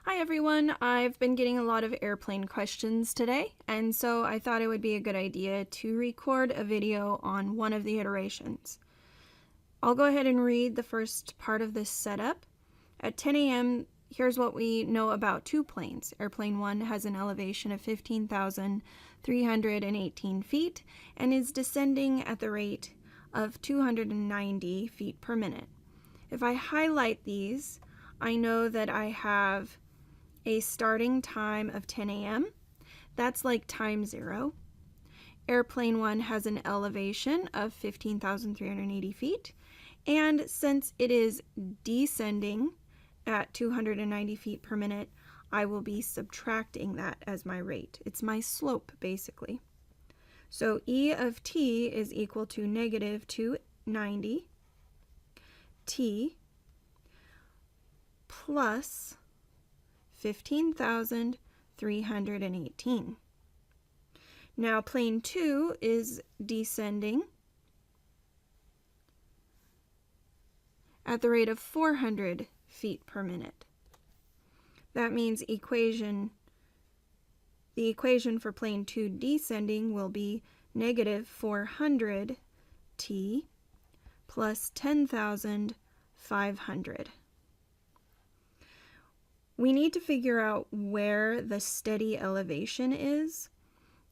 Hi everyone, I've been getting a lot of airplane questions today, and so I thought it would be a good idea to record a video on one of the iterations. I'll go ahead and read the first part of this setup. At 10 a.m., here's what we know about two planes. Airplane 1 has an elevation of 15,318 feet and is descending at the rate of 290 feet per minute. If I highlight these, I know that I have a starting time of 10 a.m. That's like time 0. Airplane 1 has an elevation of 15,380 feet, and since it is descending at 290 feet per minute, I will be subtracting that as my rate. It's my slope, basically. So E of t is equal to negative 290 t plus 15,318. Now plane 2 is descending at the rate of 400 feet per minute. That means the equation for plane 2 descending will be negative 400 t plus 10,500. We need to figure out where the steady elevation is.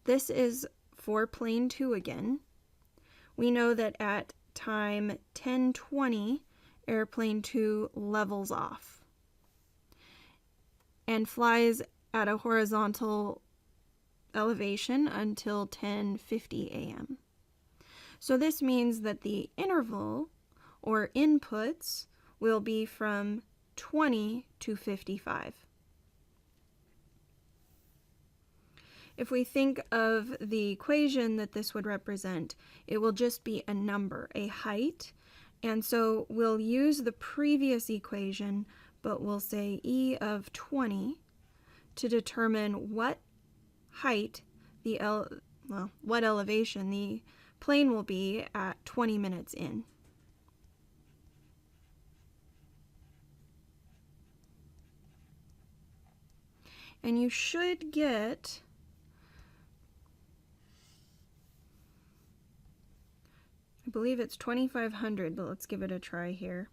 This is for plane 2 again. We know that at time 10:20, airplane 2 levels off and flies at a horizontal elevation until 10:50 a.m. So this means that the interval, or inputs, will be from 20 to 55. If we think of the equation that this would represent, it will just be a number, a height, and so we'll use the previous equation, but we'll say E of 20 to determine what height, what elevation the plane will be at 20 minutes in. And you should get I believe it's 2,500, but let's give it a try here.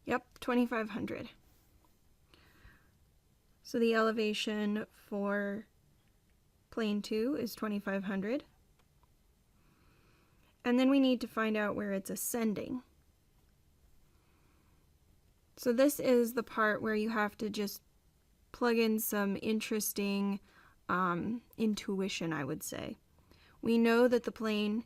Yep, 2,500. So the elevation for plane 2 is 2,500. And then we need to find out where it's ascending. So this is the part where you have to just plug in some interesting intuition, I would say. We know that the plane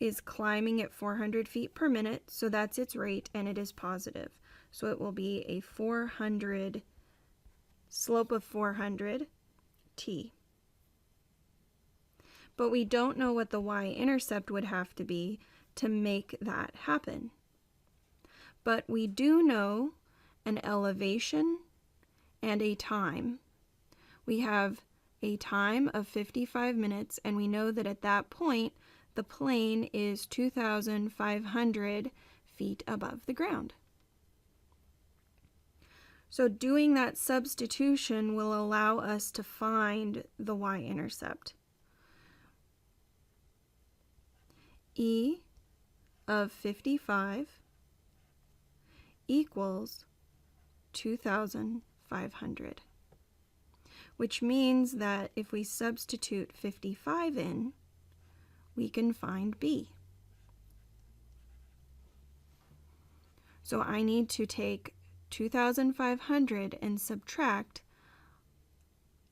is climbing at 400 feet per minute, so that's its rate, and it is positive. So it will be a slope of 400 t. But we don't know what the y-intercept would have to be to make that happen. But we do know an elevation and a time. We have a time of 55 minutes, and we know that at that point, the plane is 2,500 feet above the ground. So doing that substitution will allow us to find the y-intercept. E of 55 equals 2,500, which means that if we substitute 55 in, we can find B. So I need to take 2,500 and subtract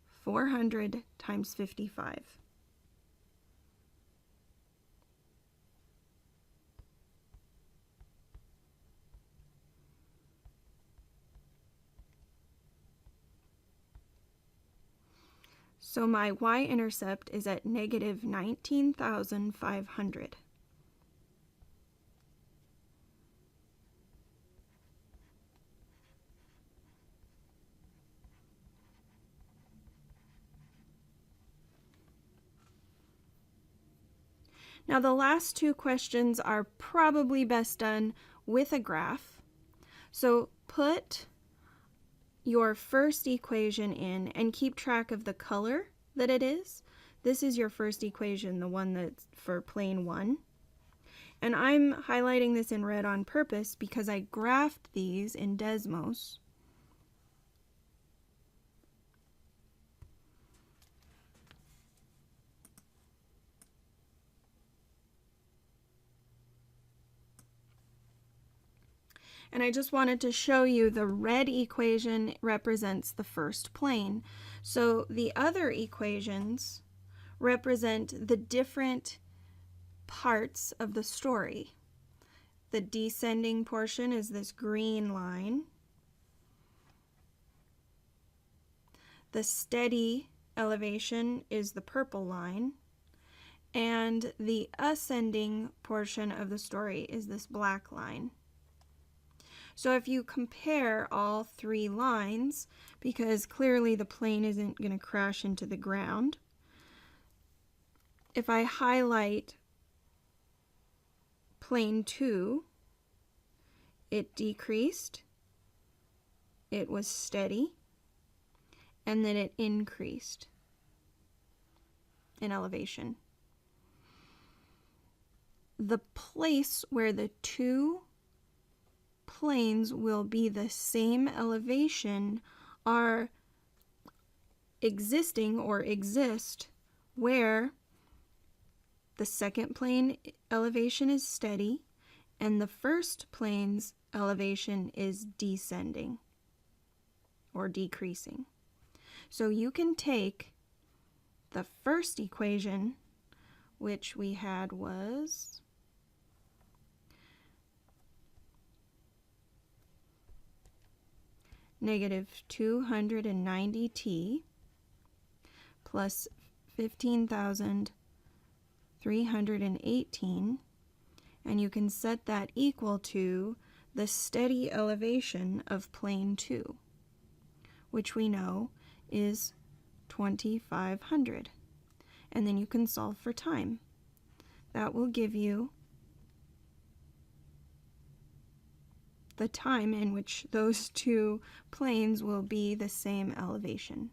400 times 55. So my y-intercept is at negative 19,500. Now the last two questions are probably best done with a graph. So put your first equation in and keep track of the color that it is. This is your first equation, the one that's for plane 1. And I'm highlighting this in red on purpose because I graphed these in Desmos. And I just wanted to show you the red equation represents the first plane. So the other equations represent the different parts of the story. The descending portion is this green line. The steady elevation is the purple line. And the ascending portion of the story is this black line. So if you compare all three lines, because clearly the plane isn't going to crash into the ground, if I highlight plane 2, it decreased, it was steady, and then it increased in elevation. The place where the two planes will be the same elevation are existing or exist where the second plane elevation is steady and the first plane's elevation is descending or decreasing. So you can take the first equation, which we had was negative 290t plus 15,318, and you can set that equal to the steady elevation of plane 2, which we know is 2,500. And then you can solve for time. That will give you the time in which those two planes will be the same elevation.